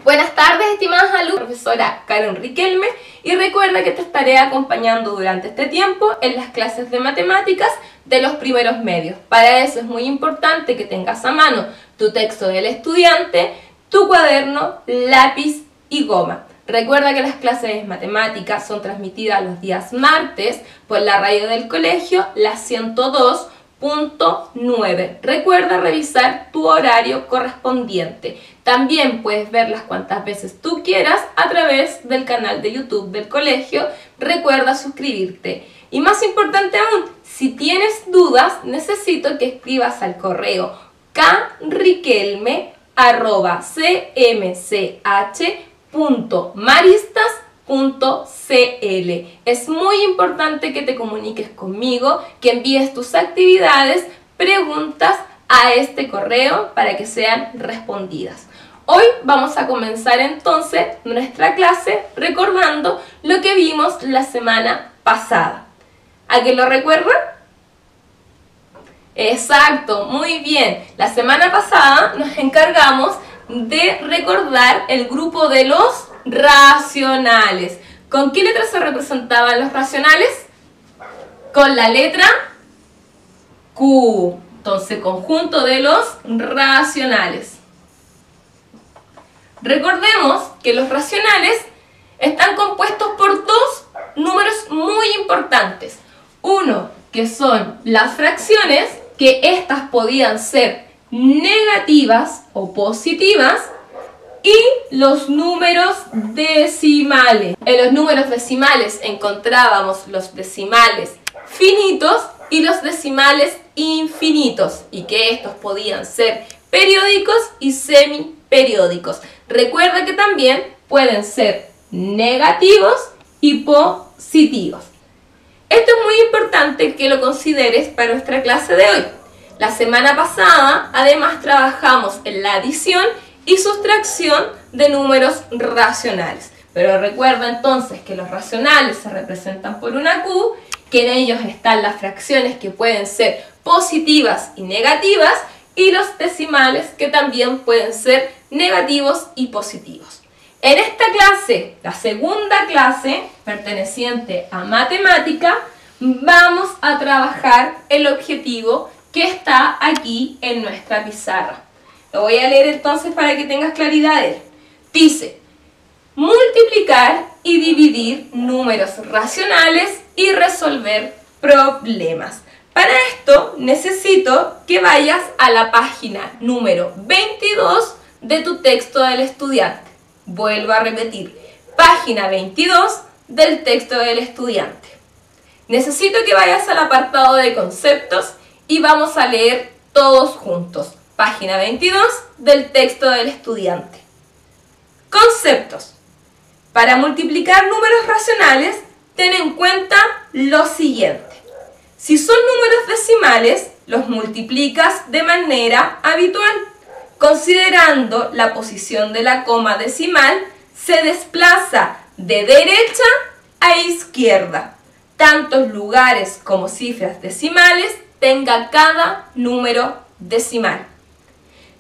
Buenas tardes, estimados alumnos, profesora Karen Riquelme, y recuerda que te estaré acompañando durante este tiempo en las clases de matemáticas de los primeros medios. Para eso es muy importante que tengas a mano tu texto del estudiante, tu cuaderno, lápiz y goma. Recuerda que las clases de matemáticas son transmitidas los días martes por la radio del colegio, la 102.9. Recuerda revisar tu horario correspondiente. También puedes verlas cuantas veces tú quieras a través del canal de YouTube del colegio. Recuerda suscribirte. Y más importante aún, si tienes dudas, necesito que escribas al correo kriquelme@cmch.maristas.cl. Es muy importante que te comuniques conmigo, que envíes tus actividades, preguntas a este correo para que sean respondidas. Hoy vamos a comenzar entonces nuestra clase recordando lo que vimos la semana pasada. ¿A quién lo recuerda? Exacto, muy bien. La semana pasada nos encargamos de recordar el grupo de los racionales. ¿Con qué letra se representaban los racionales? Con la letra Q. Entonces, conjunto de los racionales. Recordemos que los racionales están compuestos por dos números muy importantes. Uno, que son las fracciones, que estas podían ser negativas o positivas, y los números decimales. En los números decimales encontrábamos los decimales finitos y los decimales infinitos, y que estos podían ser periódicos y semiperiódicos. Recuerda que también pueden ser negativos y positivos. Esto es muy importante que lo consideres para nuestra clase de hoy. La semana pasada además trabajamos en la adición y sustracción de números racionales. Pero recuerda entonces que los racionales se representan por una Q, que en ellos están las fracciones que pueden ser positivas y negativas, y los decimales que también pueden ser negativos y positivos. En esta clase, la segunda clase perteneciente a matemática, vamos a trabajar el objetivo que está aquí en nuestra pizarra. Lo voy a leer entonces para que tengas claridad de él. Dice: multiplicar y dividir números racionales y resolver problemas. Para esto necesito que vayas a la página número 22 de tu texto del estudiante. Vuelvo a repetir, página 22 del texto del estudiante. Necesito que vayas al apartado de conceptos y vamos a leer todos juntos. Página 22 del texto del estudiante. Conceptos. Para multiplicar números racionales, ten en cuenta lo siguiente. Si son números decimales, los multiplicas de manera habitual. Considerando la posición de la coma decimal, se desplaza de derecha a izquierda. Tantos lugares como cifras decimales tenga cada número decimal.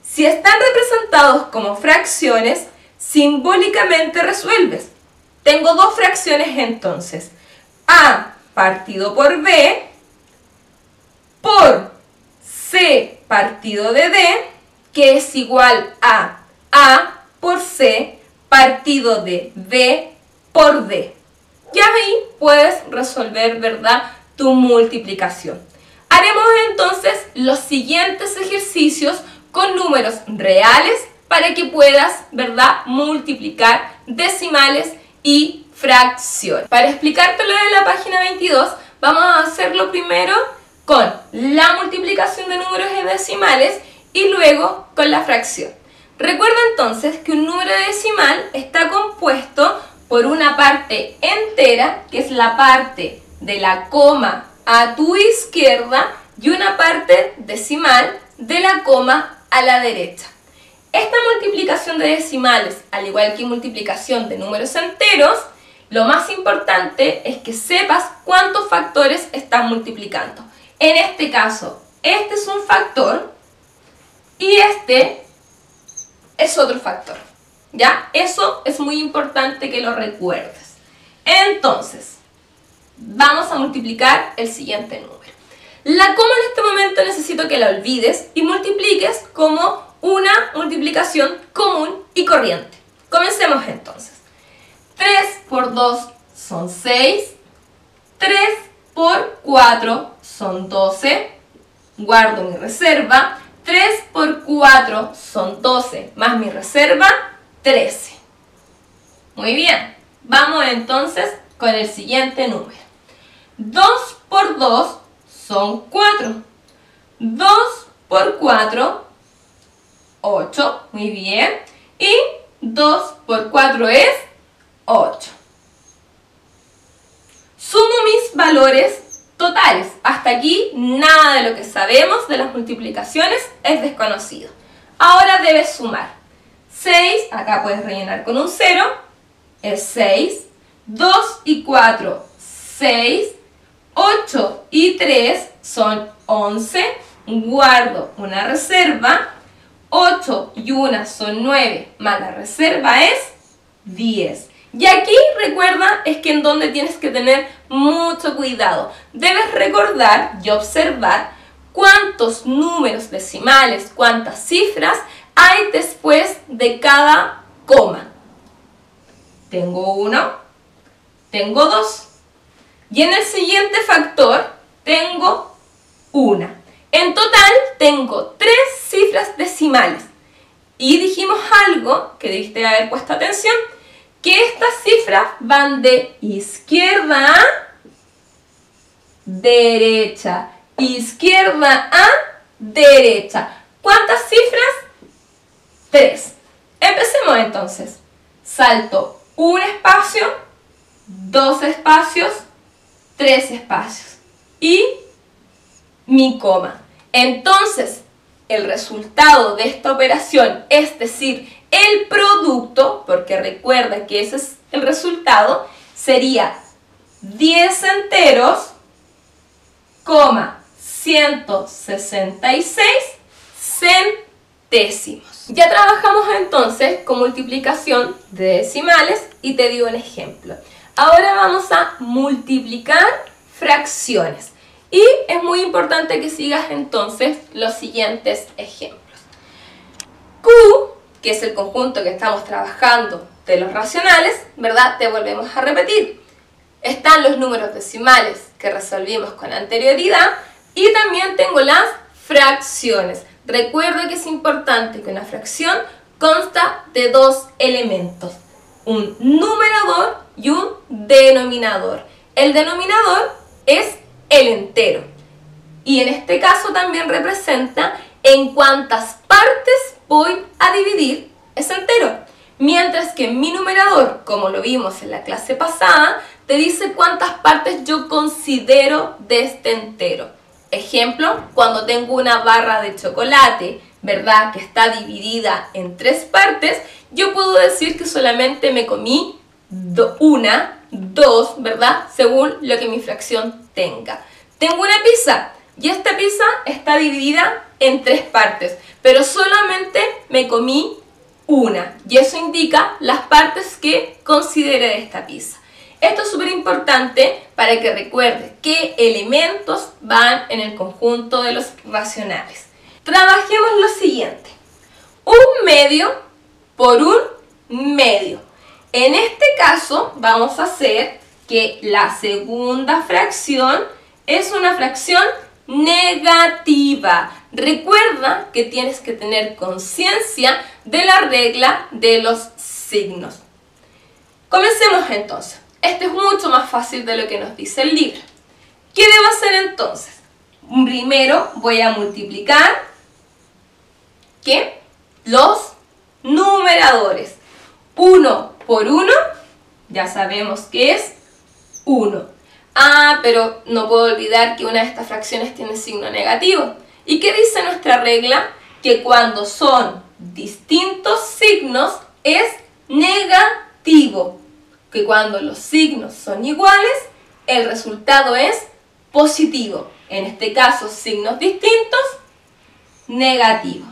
Si están representados como fracciones, simbólicamente resuelves. Tengo dos fracciones entonces. A partido por B por C partido de D, que es igual a A por C partido de B por D. Y ahí puedes resolver, ¿verdad?, tu multiplicación. Haremos entonces los siguientes ejercicios con números reales para que puedas, ¿verdad?, multiplicar decimales y fracciones. Para explicártelo en la página 22, vamos a hacerlo primero con la multiplicación de números decimales y luego con la fracción. Recuerda entonces que un número decimal está compuesto por una parte entera, que es la parte de la coma a tu izquierda, y una parte decimal de la coma a la derecha. Esta multiplicación de decimales, al igual que multiplicación de números enteros, lo más importante es que sepas cuántos factores estás multiplicando. En este caso, este es un factor y este es otro factor. ¿Ya? Eso es muy importante que lo recuerdes. Entonces, vamos a multiplicar el siguiente número. La coma en este momento necesito que la olvides y multipliques como una multiplicación común y corriente. Comencemos entonces. 3 por 2 son 6. 3 por 4 son 12. Guardo mi reserva. 3 por 4 son 12, más mi reserva, 13. Muy bien. Vamos entonces con el siguiente número. 2 por 2 son 4. 2 por 4, 8. Muy bien. Y 2 por 4 es 8. Sumo mis valores totales. Hasta aquí nada de lo que sabemos de las multiplicaciones es desconocido. Ahora debes sumar. 6, acá puedes rellenar con un 0, es 6. 2 y 4, 6. 8 y 3 son 11. Guardo una reserva. 8 y 1 son 9, más la reserva es 10. Y aquí recuerda es que en donde tienes que tener mucho cuidado. Debes recordar y observar cuántos números decimales, cuántas cifras hay después de cada coma. Tengo 1, tengo 2. Y en el siguiente factor tengo 1. En total tengo 3 cifras decimales. Y dijimos algo que debiste haber puesto atención, que estas cifras van de izquierda a derecha. Izquierda a derecha. ¿Cuántas cifras? 3. Empecemos entonces. Salto un espacio, 2 espacios, 3 espacios. Y mi coma. Entonces, el resultado de esta operación, es decir, el producto, porque recuerda que ese es el resultado, sería 10 enteros, 166 centésimos. Ya trabajamos entonces con multiplicación de decimales y te di un ejemplo. Ahora vamos a multiplicar fracciones. Y es muy importante que sigas entonces los siguientes ejemplos. Q, que es el conjunto que estamos trabajando de los racionales, ¿verdad? Te volvemos a repetir. Están los números decimales que resolvimos con anterioridad y también tengo las fracciones. Recuerda que es importante que una fracción consta de 2 elementos, un numerador y un denominador. El denominador es el entero y en este caso también representa en cuántas partes voy a dividir ese entero, mientras que mi numerador, como lo vimos en la clase pasada, te dice cuántas partes yo considero de este entero. Ejemplo, cuando tengo una barra de chocolate, ¿verdad?, que está dividida en 3 partes, yo puedo decir que solamente me comí 2, ¿verdad?, según lo que mi fracción tenga. Tengo una pizza y esta pizza está dividida en 3 partes, pero solamente me comí 1 y eso indica las partes que considere de esta pizza. Esto es súper importante para que recuerdes qué elementos van en el conjunto de los racionales. Trabajemos lo siguiente. 1 medio por 1 medio. En este caso vamos a hacer que la segunda fracción es una fracción negativa. Recuerda que tienes que tener conciencia de la regla de los signos. Comencemos entonces. Esto es mucho más fácil de lo que nos dice el libro. ¿Qué debo hacer entonces? Primero voy a multiplicar ¿qué? Los numeradores. 1 por 1, ya sabemos que es 1. Ah, pero no puedo olvidar que una de estas fracciones tiene signo negativo. ¿Y qué dice nuestra regla? Que cuando son distintos signos es negativo. Que cuando los signos son iguales, el resultado es positivo. En este caso, signos distintos, negativo.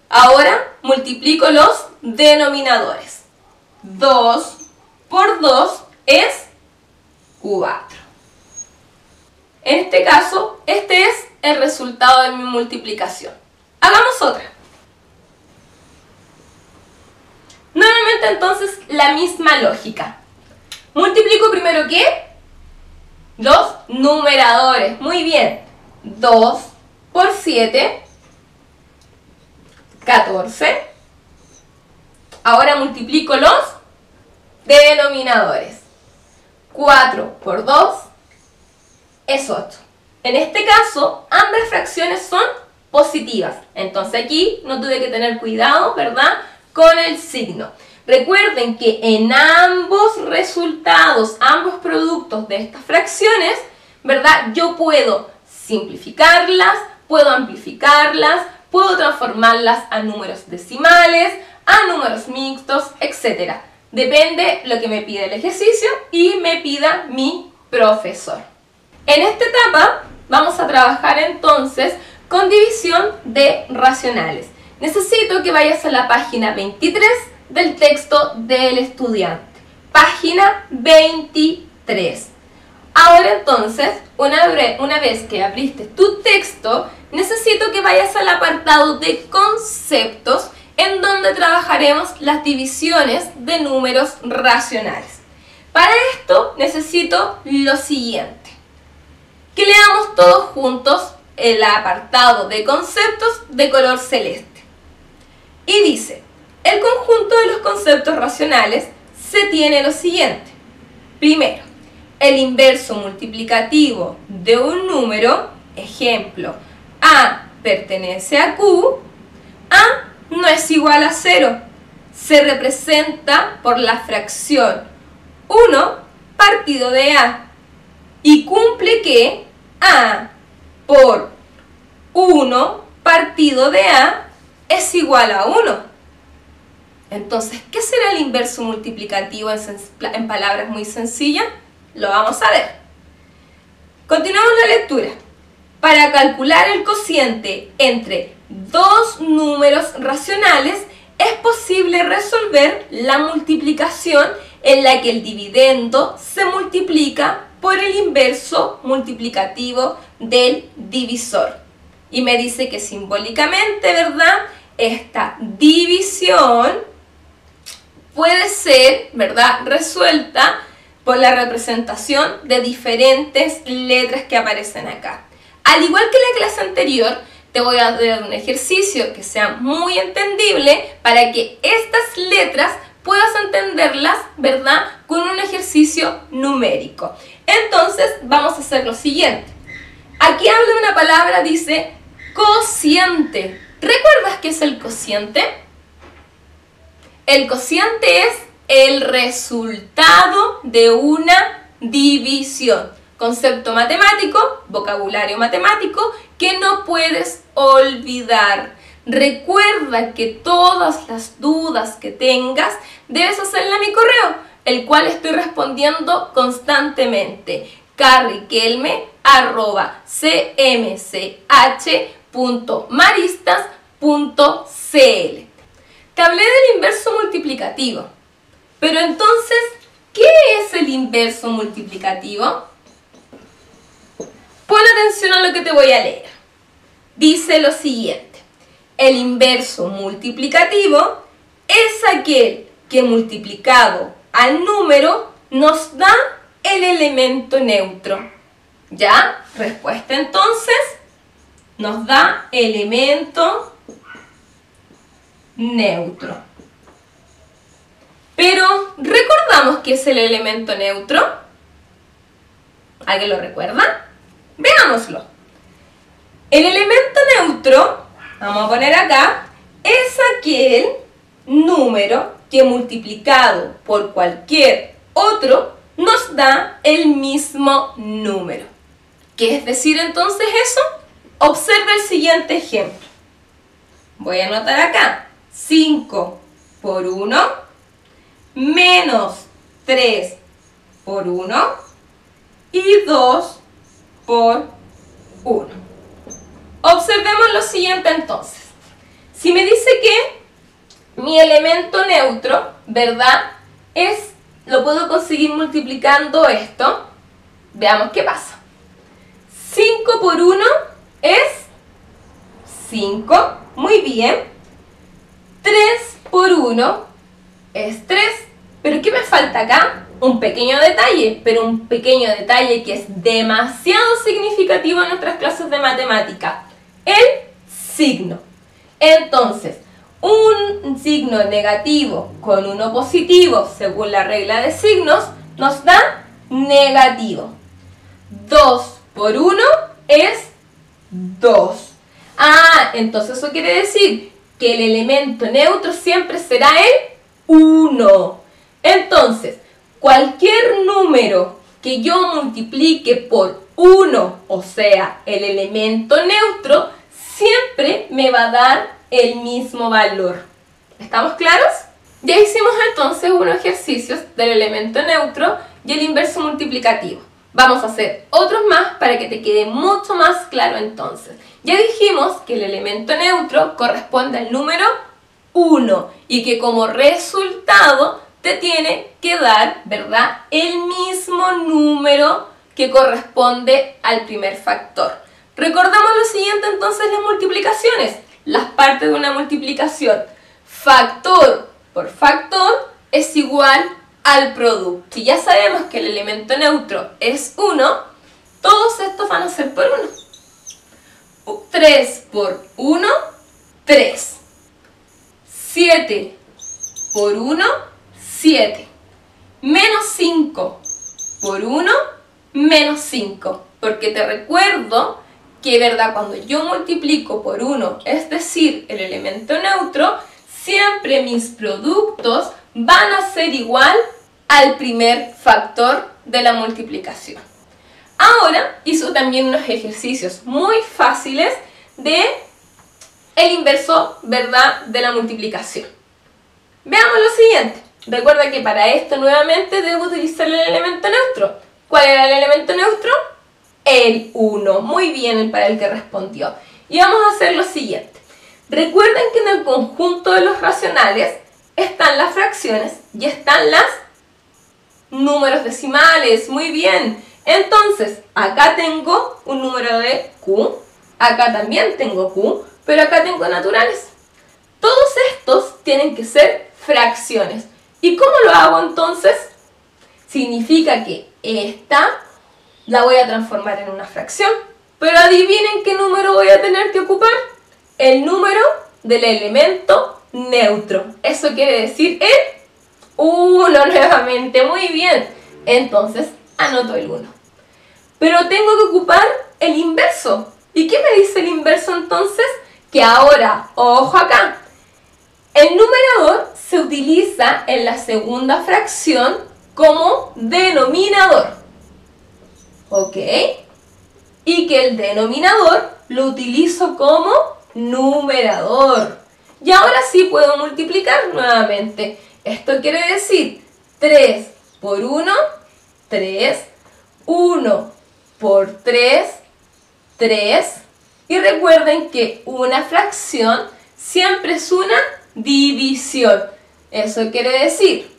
Ahora multiplico los denominadores. 2 por 2 es 4. En este caso, este es el resultado de mi multiplicación. Hagamos otra. Nuevamente entonces la misma lógica. Multiplico primero ¿qué? Los numeradores. Muy bien. 2 por 7, 14. Ahora multiplico los denominadores. 4 por 2 es 8. En este caso, ambas fracciones son positivas. Entonces aquí no tuve que tener cuidado, ¿verdad?, con el signo. Recuerden que en ambos resultados, ambos productos de estas fracciones, ¿verdad?, yo puedo simplificarlas, puedo amplificarlas, puedo transformarlas a números decimales, a números mixtos, etc. Depende lo que me pida el ejercicio y me pida mi profesor. En esta etapa vamos a trabajar entonces con división de racionales. Necesito que vayas a la página 23 del texto del estudiante. Página 23. Ahora entonces, una vez que abriste tu texto, necesito que vayas al apartado de conceptos en donde trabajaremos las divisiones de números racionales. Para esto necesito lo siguiente. Que leamos todos juntos el apartado de conceptos de color celeste. Y dice, el conjunto de los conceptos racionales se tiene lo siguiente. Primero, el inverso multiplicativo de un número, ejemplo, A pertenece a Q, A no es igual a 0. Se representa por la fracción 1 partido de A y cumple que A por 1 partido de A es igual a 1. Entonces, ¿qué será el inverso multiplicativo en palabras muy sencillas? Lo vamos a ver. Continuamos la lectura. Para calcular el cociente entre dos números racionales, es posible resolver la multiplicación en la que el dividendo se multiplica por el inverso multiplicativo del divisor. Y me dice que simbólicamente, ¿verdad?, esta división puede ser, ¿verdad?, resuelta por la representación de diferentes letras que aparecen acá. Al igual que la clase anterior, te voy a dar un ejercicio que sea muy entendible para que estas letras puedas entenderlas, ¿verdad?, con un ejercicio numérico. Entonces, vamos a hacer lo siguiente. Aquí habla de una palabra, dice cociente. ¿Recuerdas qué es el cociente? El cociente es el resultado de una división. Concepto matemático, vocabulario matemático que no puedes olvidar. Recuerda que todas las dudas que tengas debes hacerla a mi correo, el cual estoy respondiendo constantemente. carriquelme@cmch.maristas.cl. Te hablé del inverso multiplicativo, pero entonces, ¿qué es el inverso multiplicativo? Pon atención a lo que te voy a leer. Dice lo siguiente. El inverso multiplicativo es aquel que multiplicado al número nos da el elemento neutro. ¿Ya? Respuesta entonces, nos da elemento neutro. Pero, ¿recordamos qué es el elemento neutro? ¿Alguien lo recuerda? Veámoslo. El elemento neutro, vamos a poner acá, es aquel número que multiplicado por cualquier otro nos da el mismo número. ¿Qué es decir entonces eso? Observa el siguiente ejemplo. Voy a anotar acá. 5 por 1 menos 3 por 1 y 2 por 1. Observemos lo siguiente entonces. Si me dice que mi elemento neutro, ¿verdad? Lo puedo conseguir multiplicando esto. Veamos qué pasa. 5 por 1 es 5. Muy bien. 3 por 1 es 3. ¿Pero qué me falta acá? Un pequeño detalle, pero un pequeño detalle que es demasiado significativo en nuestras clases de matemática. El signo. Entonces, un signo negativo con uno positivo, según la regla de signos, nos da negativo. 2 por 1 es 2. Ah, entonces eso quiere decir que el elemento neutro siempre será el 1. Entonces, cualquier número que yo multiplique por 1, o sea, el elemento neutro, siempre me va a dar el mismo valor. ¿Estamos claros? Ya hicimos entonces unos ejercicios del elemento neutro y el inverso multiplicativo. Vamos a hacer otros más para que te quede mucho más claro entonces. Ya dijimos que el elemento neutro corresponde al número 1 y que como resultado te tiene que dar, ¿verdad?, el mismo número que corresponde al primer factor. Recordamos lo siguiente entonces, las multiplicaciones, las partes de una multiplicación. Factor por factor es igual al producto. Si ya sabemos que el elemento neutro es 1, todos estos van a ser por 1. 3 por 1, 3. 7 por 1, 7. Menos 5 por 1, menos 5. Porque te recuerdo que, ¿verdad?, cuando yo multiplico por 1, es decir, el elemento neutro, siempre mis productos van a ser igual al primer factor de la multiplicación. Ahora hizo también unos ejercicios muy fáciles de el inverso, ¿verdad?, de la multiplicación. Veamos lo siguiente. Recuerda que para esto nuevamente debo utilizar el elemento neutro. ¿Cuál era el elemento neutro? El 1. Muy bien, para el que respondió. Y vamos a hacer lo siguiente. Recuerden que en el conjunto de los racionales están las fracciones y están los números decimales. Muy bien. Entonces, acá tengo un número de Q, acá también tengo Q, pero acá tengo naturales. Todos estos tienen que ser fracciones. ¿Y cómo lo hago entonces? Significa que esta la voy a transformar en una fracción. Pero adivinen qué número voy a tener que ocupar. El número del elemento neutro. Eso quiere decir el 1 nuevamente. Muy bien. Entonces, anoto el 1. Pero tengo que ocupar el inverso. ¿Y qué me dice el inverso entonces? Que ahora, ojo acá, el numerador se utiliza en la segunda fracción como denominador. ¿Ok? Y que el denominador lo utilizo como numerador. Y ahora sí puedo multiplicar nuevamente. Esto quiere decir 3 por 1, 3. 1 por 3, 3. Y recuerden que una fracción siempre es una división. Eso quiere decir,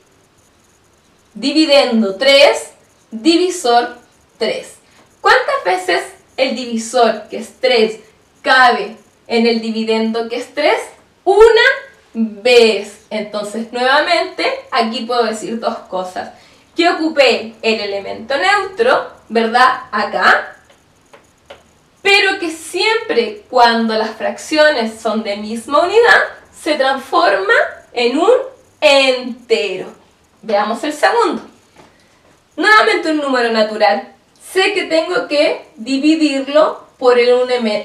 dividiendo 3, divisor 3. ¿Cuántas veces el divisor, que es 3, cabe en el dividendo, que es 3? Una vez. Entonces, nuevamente, aquí puedo decir dos cosas. Que ocupé el elemento neutro, ¿verdad?, acá. Pero que siempre cuando las fracciones son de misma unidad, se transforma en un entero. Veamos el segundo. Nuevamente un número natural. Sé que tengo que dividirlo por el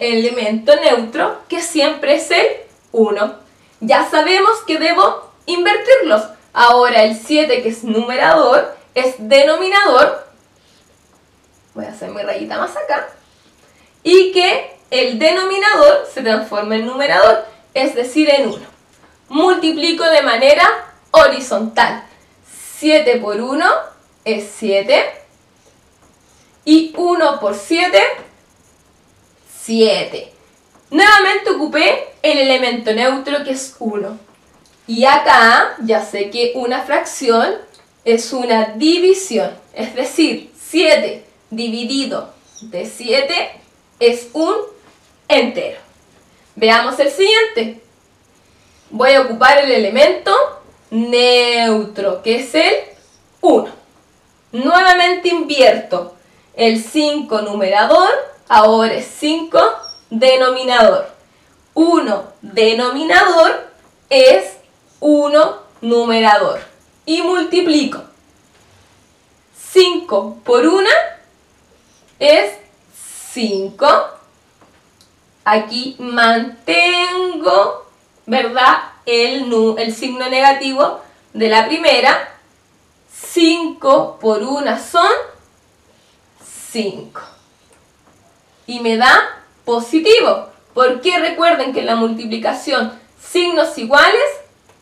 elemento neutro, que siempre es el 1. Ya sabemos que debo invertirlos. Ahora el 7, que es numerador, es denominador. Voy a hacer mi rayita más acá. Y que el denominador se transforma en numerador, es decir, en 1. Multiplico de manera horizontal. 7 por 1 es 7. Y 1 por 7, 7. Nuevamente ocupé el elemento neutro, que es 1. Y acá ya sé que una fracción es una división, es decir, 7 dividido de 7 es un entero. Veamos el siguiente. Voy a ocupar el elemento neutro, que es el 1. Nuevamente invierto el 5 numerador, ahora es 5 denominador. 1 denominador es 1 numerador. Y multiplico. 5 por 1 es 5. Aquí mantengo, ¿verdad?, el signo negativo de la primera. 5 por 1 son 5. Y me da positivo. Porque recuerden que en la multiplicación signos iguales,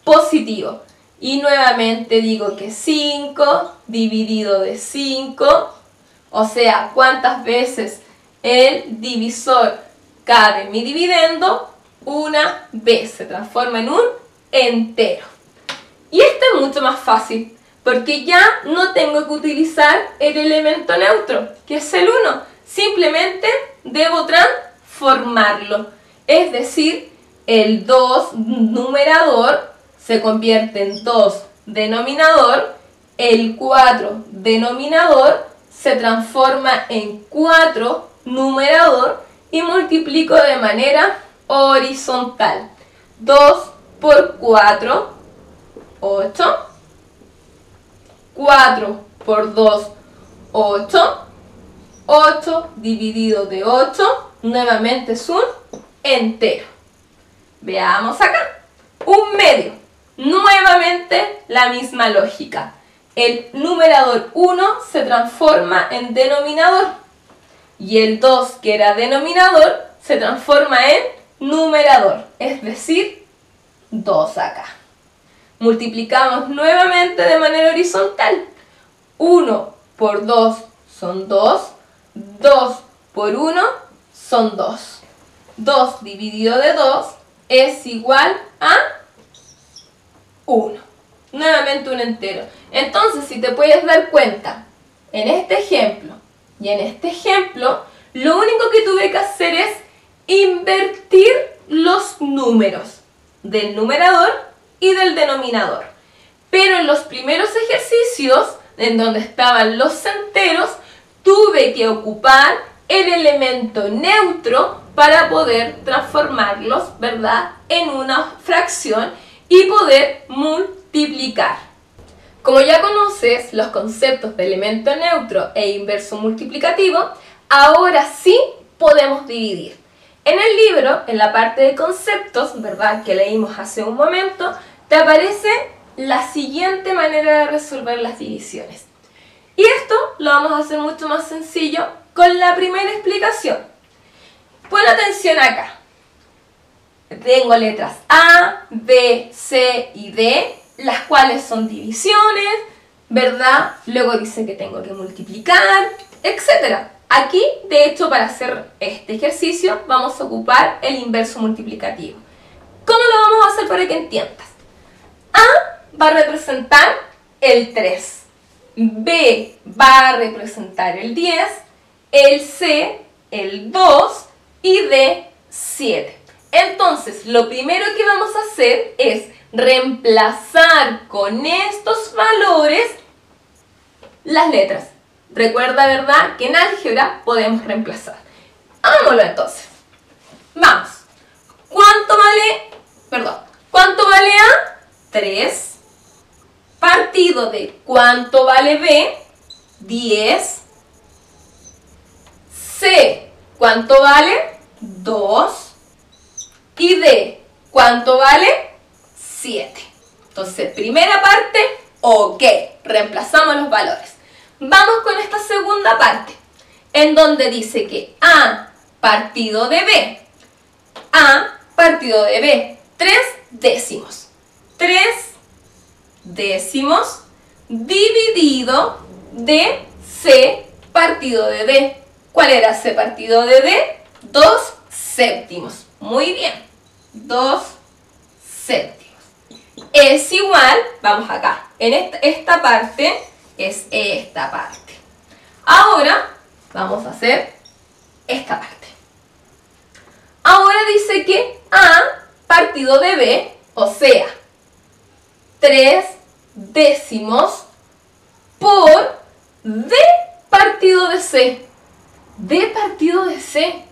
positivo. Y nuevamente digo que 5 dividido de 5, o sea, ¿cuántas veces el divisor cabe en mi dividendo? Una vez, se transforma en un entero. Y esto es mucho más fácil, porque ya no tengo que utilizar el elemento neutro, que es el 1. Simplemente debo transformarlo. Es decir, el 2 numerador se convierte en 2 denominador, el 4 denominador se transforma en 4 numerador y multiplico de manera horizontal. 2 por 4, 8. 4 por 2, 8. 8 dividido de 8, nuevamente es un entero. Veamos acá. Un medio. Nuevamente la misma lógica. El numerador 1 se transforma en denominador. Y el 2, que era denominador, se transforma en numerador. Es decir, 2 acá. Multiplicamos nuevamente de manera horizontal. 1 por 2 son 2. 2 por 1 son 2. 2 dividido de 2 es igual a 1. Nuevamente un entero. Entonces, si te puedes dar cuenta, en este ejemplo y en este ejemplo, lo único que tuve que hacer es invertir los números del numerador y del denominador. Pero en los primeros ejercicios, en donde estaban los enteros, tuve que ocupar el elemento neutro para poder transformarlos, ¿verdad?, en una fracción y poder multiplicar. Como ya conoces los conceptos de elemento neutro e inverso multiplicativo, ahora sí podemos dividir. En el libro, en la parte de conceptos, ¿verdad?, que leímos hace un momento, te aparece la siguiente manera de resolver las divisiones. Y esto lo vamos a hacer mucho más sencillo con la primera explicación. Pon atención acá. Tengo letras A, B, C y D, las cuales son divisiones, ¿verdad? Luego dice que tengo que multiplicar, etc. Aquí, de hecho, para hacer este ejercicio, vamos a ocupar el inverso multiplicativo. ¿Cómo lo vamos a hacer para que entiendas? A va a representar el 3, B va a representar el 10, el C el 2 y D 7. Entonces, lo primero que vamos a hacer es reemplazar con estos valores las letras. Recuerda, ¿verdad?, que en álgebra podemos reemplazar. Hagámoslo entonces. Vamos. ¿Cuánto vale A? 3. Partido de ¿cuánto vale B? 10. C, ¿cuánto vale? 2. Y D, ¿cuánto vale? 7. Entonces, primera parte, ok, reemplazamos los valores. Vamos con esta segunda parte, en donde dice que A partido de B. A partido de B, 3 décimos. 3 décimos dividido de C partido de D. ¿Cuál era C partido de D? 2 séptimos. Muy bien. 2 séptimos. es igual, vamos acá, en esta parte es esta parte. Ahora vamos a hacer esta parte. Ahora dice que A partido de B, o sea, 3 décimos por D partido de C. D partido de C.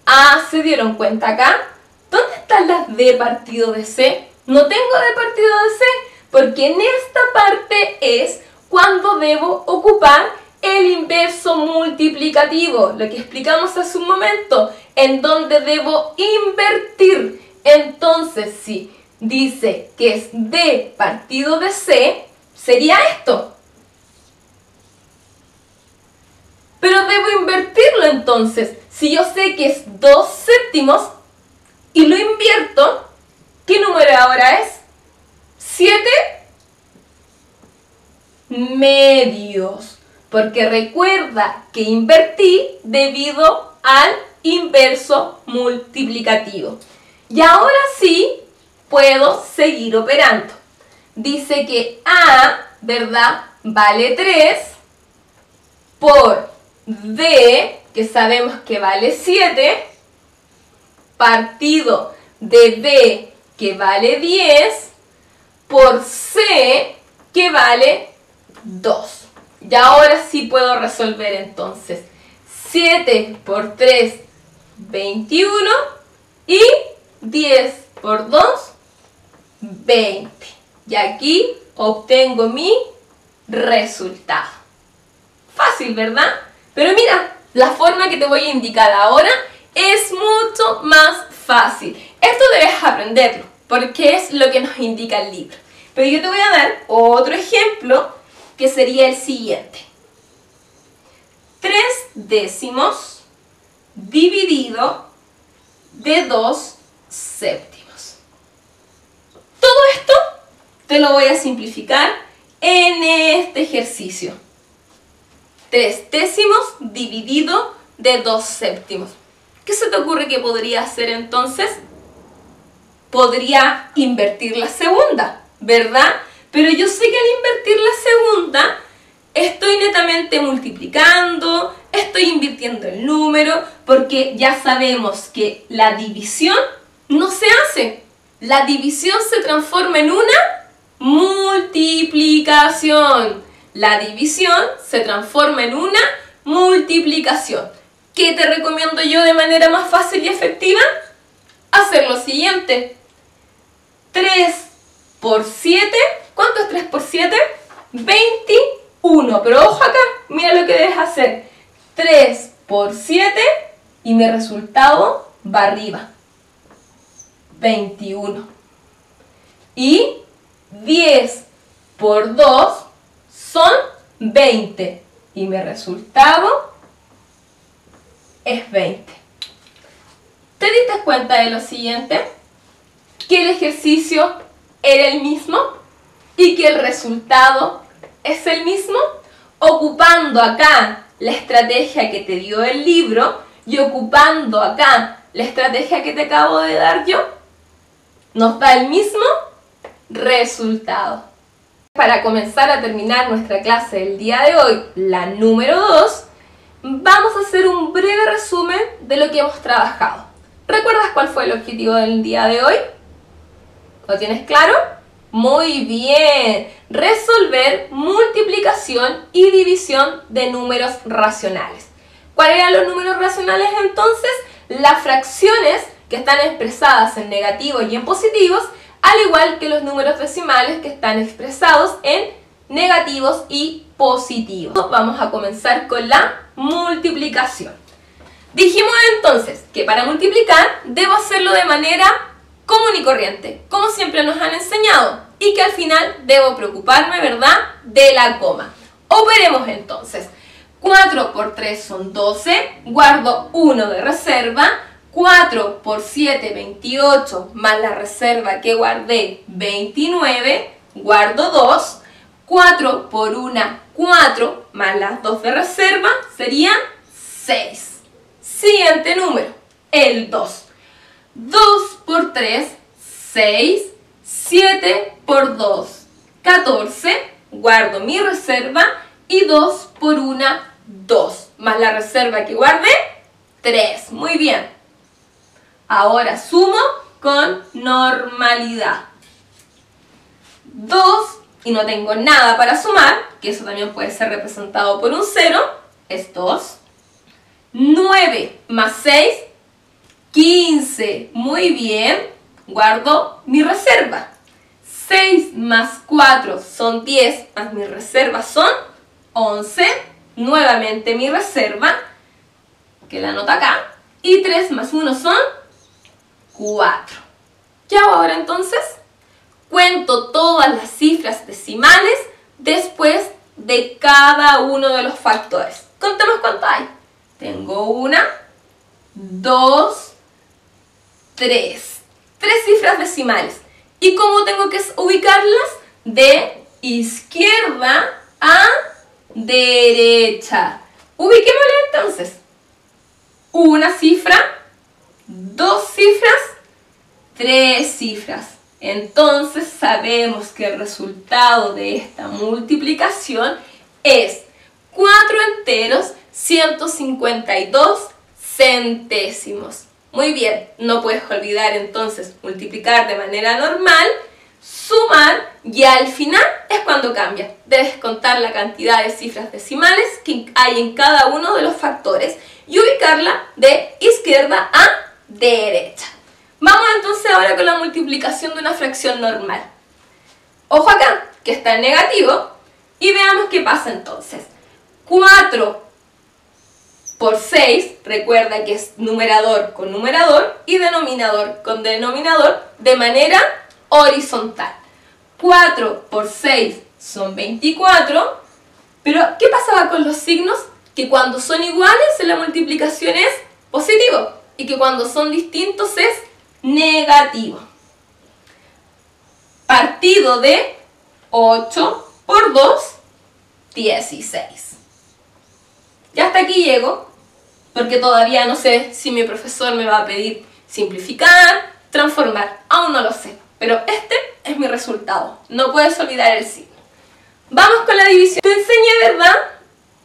Ah, ¿se dieron cuenta acá? ¿Dónde están las D partido de C? No tengo D partido de C, porque en esta parte es cuando debo ocupar el inverso multiplicativo, lo que explicamos hace un momento, en donde debo invertir. Entonces, si dice que es D partido de C, sería esto. Pero debo invertirlo entonces. Si yo sé que es 2 séptimos y lo invierto, ¿qué número ahora es? 7 medios. Porque recuerda que invertí debido al inverso multiplicativo. Y ahora sí puedo seguir operando. Dice que A, ¿verdad?, vale 3 por D, que sabemos que vale 7, partido de B, que vale 10, por C, que vale 2. Y ahora sí puedo resolver entonces. 7 por 3, 21, y 10 por 2, 20. Y aquí obtengo mi resultado. Fácil, ¿verdad? Pero mira, la forma que te voy a indicar ahora es mucho más fácil. Esto debes aprenderlo, porque es lo que nos indica el libro. Pero yo te voy a dar otro ejemplo, que sería el siguiente. 3 décimos dividido de 2 séptimos. Todo esto te lo voy a simplificar en este ejercicio. 3 décimos dividido de 2 séptimos. ¿Qué se te ocurre que podría hacer entonces? Podría invertir la segunda, ¿verdad? Pero yo sé que al invertir la segunda estoy netamente multiplicando, estoy invirtiendo el número, porque ya sabemos que la división no se hace. La división se transforma en una multiplicación. La división se transforma en una multiplicación. ¿Qué te recomiendo yo de manera más fácil y efectiva? Hacer lo siguiente. 3 por 7, ¿cuánto es 3 por 7? 21. Pero ojo acá, mira lo que debes hacer. 3 por 7 y mi resultado va arriba. 21. Y 10 por 2 son 20. Y mi resultado es 20. ¿Te diste cuenta de lo siguiente? Que el ejercicio era el mismo y que el resultado es el mismo, ocupando acá la estrategia que te dio el libro y ocupando acá la estrategia que te acabo de dar yo, nos da el mismo resultado. Para comenzar a terminar nuestra clase del día de hoy, la número 2, vamos a hacer un breve resumen de lo que hemos trabajado. ¿Recuerdas cuál fue el objetivo del día de hoy? ¿Lo tienes claro? Muy bien. Resolver multiplicación y división de números racionales. ¿Cuáles eran los números racionales entonces? Las fracciones que están expresadas en negativos y en positivos, al igual que los números decimales que están expresados en negativos y positivos. Vamos a comenzar con la multiplicación. Dijimos entonces que para multiplicar debo hacerlo de manera común y corriente, como siempre nos han enseñado, y que al final debo preocuparme, ¿verdad?, de la coma. Operemos entonces. 4 por 3 son 12, guardo 1 de reserva. 4 por 7, 28, más la reserva que guardé, 29, guardo 2. 4 por 1, 4, más las 2 de reserva, serían 6. Siguiente número, el 2. 2 por 3, 6. 7 por 2, 14, guardo mi reserva y 2 por 1, 2, más la reserva que guardé, 3, muy bien. Ahora sumo con normalidad. 2, y no tengo nada para sumar, que eso también puede ser representado por un 0, es 2. 9 más 6, 15, muy bien, guardo mi reserva. 6 más 4 son 10, más mi reserva son 11, nuevamente mi reserva, que la anoto acá, y 3 más 1 son 4. ¿Qué hago ahora entonces? Cuento todas las cifras decimales después de cada uno de los factores. Contemos cuánto hay. Tengo 1, 2, 3. 3 cifras decimales. ¿Y cómo tengo que ubicarlas? De izquierda a derecha. Ubiquémosla entonces. Una cifra, 2 cifras, 3 cifras. Entonces sabemos que el resultado de esta multiplicación es 4 enteros 152 centésimos. Muy bien, no puedes olvidar entonces multiplicar de manera normal, sumar y al final es cuando cambia. Debes contar la cantidad de cifras decimales que hay en cada uno de los factores y ubicarla de izquierda a derecha. Vamos entonces ahora con la multiplicación de una fracción normal. Ojo acá, que está en negativo, y veamos qué pasa entonces. 4 por 6, recuerda que es numerador con numerador y denominador con denominador de manera horizontal. 4 por 6 son 24, pero ¿qué pasaba con los signos? Que cuando son iguales la multiplicación es positivo y que cuando son distintos es negativo. Partido de 8 por 2, 16. Ya hasta aquí llego, porque todavía no sé si mi profesor me va a pedir simplificar, transformar, aún no lo sé. Pero este es mi resultado, no puedes olvidar el signo. Vamos con la división. Te enseñé, ¿verdad?,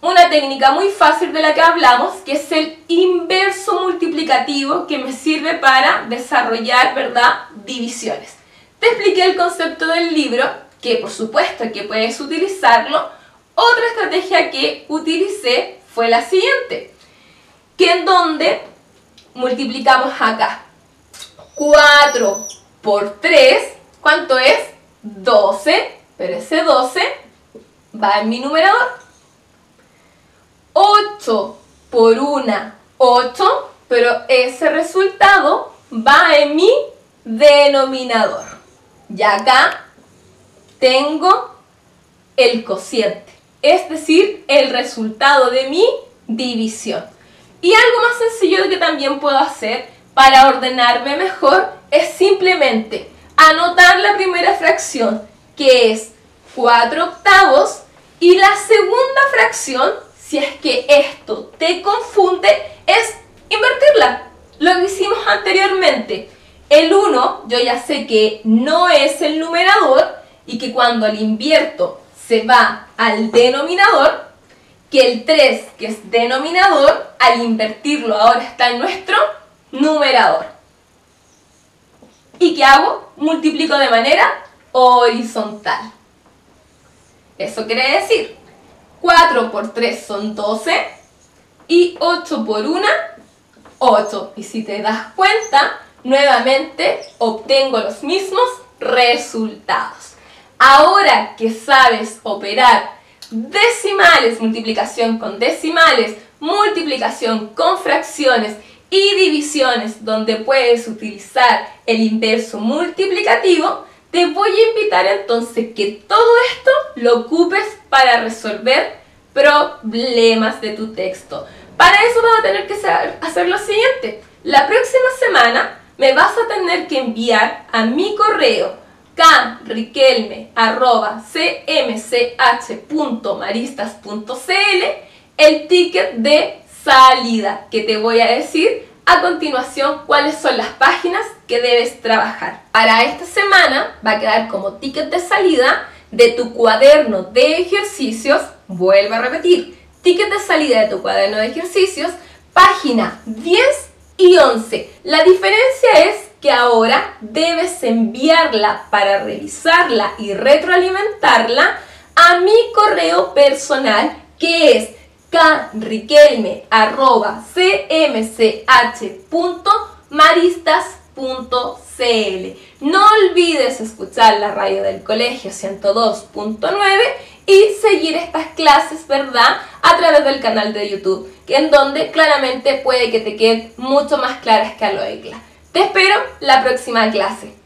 una técnica muy fácil de la que hablamos, que es el inverso multiplicativo, que me sirve para desarrollar, ¿verdad?, divisiones. Te expliqué el concepto del libro, que por supuesto que puedes utilizarlo. Otra estrategia que utilicé fue la siguiente, que en donde multiplicamos acá 4 por 3, ¿cuánto es? 12, pero ese 12 va en mi numerador. 8 por 1, 8, pero ese resultado va en mi denominador. Y acá tengo el cociente, es decir, el resultado de mi división. Y algo más sencillo que también puedo hacer para ordenarme mejor es simplemente anotar la primera fracción, que es 4 octavos, y la segunda fracción, si es que esto te confunde, es invertirla. Lo que hicimos anteriormente. El 1 yo ya sé que no es el numerador y que cuando lo invierto se va al denominador, que el 3, que es denominador, al invertirlo ahora está en nuestro numerador. ¿Y qué hago? Multiplico de manera horizontal. Eso quiere decir 4 por 3 son 12 y 8 por 1, 8. Y si te das cuenta, nuevamente obtengo los mismos resultados. Ahora que sabes operar decimales, multiplicación con decimales, multiplicación con fracciones y divisiones, donde puedes utilizar el inverso multiplicativo, te voy a invitar entonces que todo esto lo ocupes para resolver problemas de tu texto. Para eso vas a tener que hacer lo siguiente. La próxima semana me vas a tener que enviar a mi correo kriquelme@cmch.maristas.cl el ticket de salida que te voy a decir a continuación cuáles son las páginas que debes trabajar. Para esta semana va a quedar como ticket de salida de tu cuaderno de ejercicios, vuelvo a repetir, ticket de salida de tu cuaderno de ejercicios, página 10 y 11. La diferencia es que ahora debes enviarla para revisarla y retroalimentarla a mi correo personal, que es krikelme@cmch.maristas.cl. No olvides escuchar la radio del colegio 102.9 y seguir estas clases, ¿verdad?, a través del canal de YouTube, en donde claramente puede que te queden mucho más claras que a lo ECLA. Te espero la próxima clase.